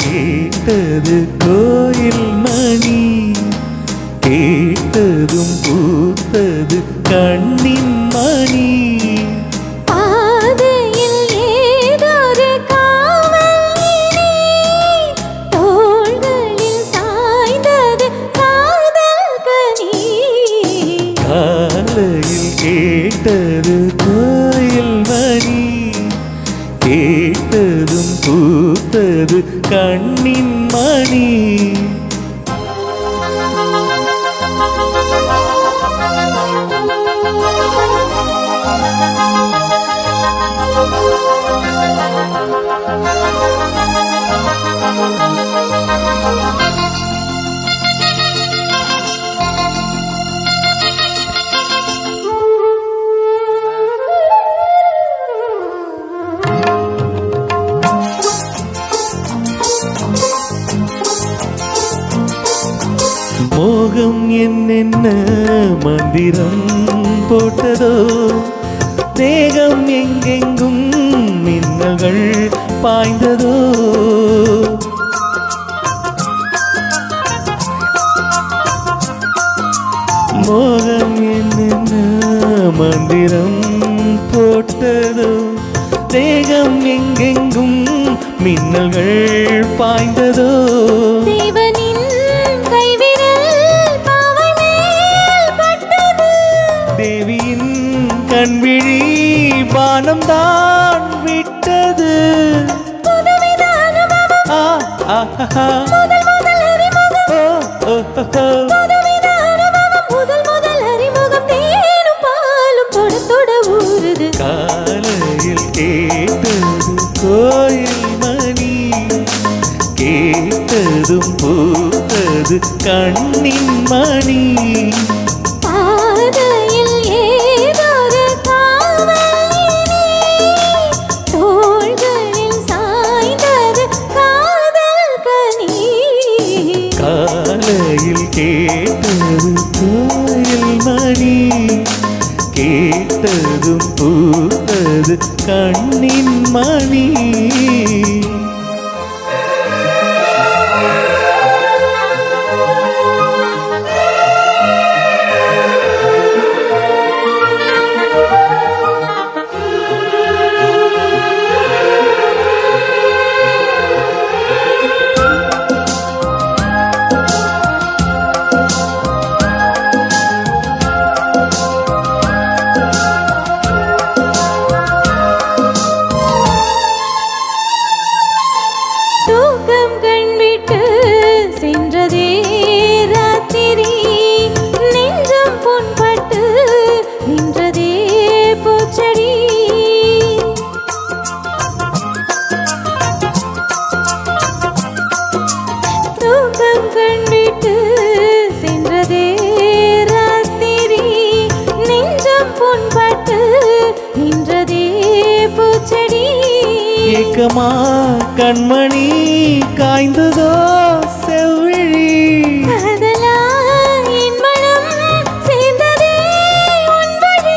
கேட்டது கோயில் மணி, கேட்டதும் பூத்தது கண்ணின் மணி. பாதையில் ஏதொரு காவல் தோள்களில் சாய்ந்தது காதல் கனி. காலையில் கேட்டது கோயில் மணி, கேட்டதும் பூத்தது கண்ணின் மணி. மோகம் என்னென்ன மந்திரம் போட்டதோ, தேகம் எங்கெங்கும் மின்னல்கள் பாய்ந்ததோ. மோகம் என்னென்ன மந்திரம் போட்டதோ, தேகம் எங்கெங்கும் மின்னல்கள் பாய்ந்ததோ. தேவனின் கைவிரல் பாவை மேல் பட்டது, தேவியின் கண்விழி பானம் தான் விட்டது. புதுவித அனுபவம், முதல் முதல் அறிமுகம், புதுவித அனுபவம், முதல் முதல் அறிமுகம். தேனும் பாலும் தொட தொட ஊறுது. காலையில் கேட்டது கோயில் மணி, கேட்டதும் பூத்தது கண்ணின் மணி. பாதையில் ஏதொரு காவல் தோள்களில் சாய்ந்தது காதல் கனி. காலையில் கேட்டது கோயில் மணி, கேட்டதும் பூத்தது கண்ணின் மணி. தூக்கம் கண்விட்டு சென்றதே ராத்திரி, நெஞ்சம் புண்பட்டு நின்றதே பூச்செடி. தூக்கம் கண்விட்டு சென்றதே ராத்திரி, நெஞ்சம் புண்பட்டு நின்றதே பூச்செடி. ஏக்கமா கண்மணி காய்ந்ததோ செவ்விழி, காதலா என் மனம் சேர்ந்ததே உன் வழி.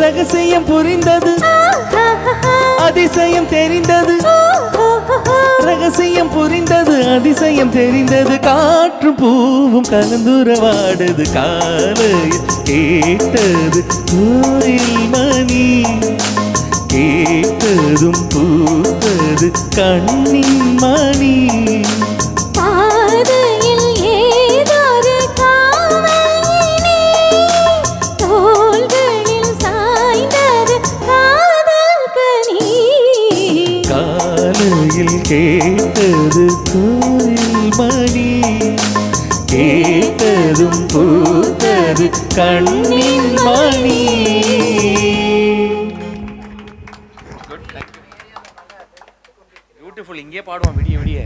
ரகசியம் புரிந்தது, அதிசயம் தெரிந்தது. ரகசியம் புரிந்தது, அதிசயம் தெரிந்தது. காற்றும் பூவும் கலந்துறவாடுது. காலையில் கேட்டது கோயில் மணி, கேட்டதும் பூத்தது கண்ணின் மணி. பாதையில் ஏதொரு காவல் தோள்களில் சாய்ந்தது காதல் கனி. காலையில் கேட்டது கோயில் மணி, கேட்டதும் பூத்தது பூத்தது கண்ணின் மணி. பியூட்டிஃபுல். இங்கே பாடுவோம் விடிய விடிய.